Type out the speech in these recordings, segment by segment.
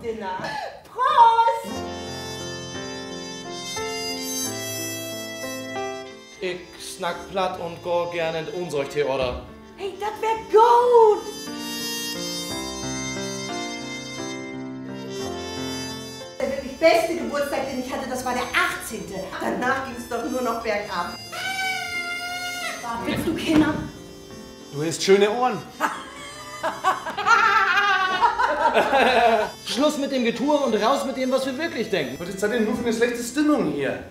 Dinner. Prost! Ich snack platt und go gerne in Ohnsorg-Theater. Hey, das wär gut! Der wirklich beste Geburtstag, den ich hatte, das war der 18. Danach ging es doch nur noch bergab. Willst du Kinder? Du hast schöne Ohren. Schluss mit dem Getue und raus mit dem, was wir wirklich denken. Was ist das denn nur für eine schlechte Stimmung hier?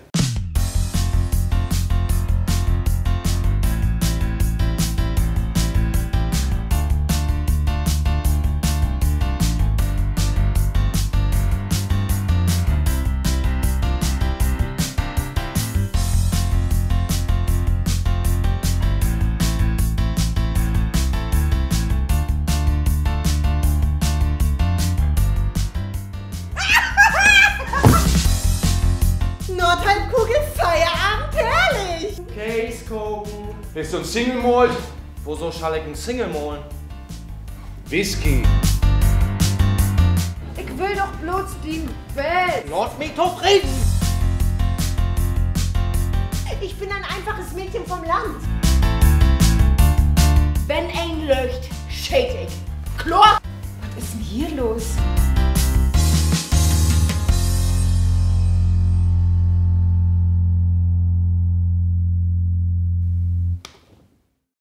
Bist du ein Single Malt? Wieso schall ich ein Single malen? Whisky. Ich will doch bloß den Bett. Lass mich doch reden! Ich bin ein einfaches Mädchen vom Land. Wenn ein löcht, shake ich. Klar! Was ist denn hier los?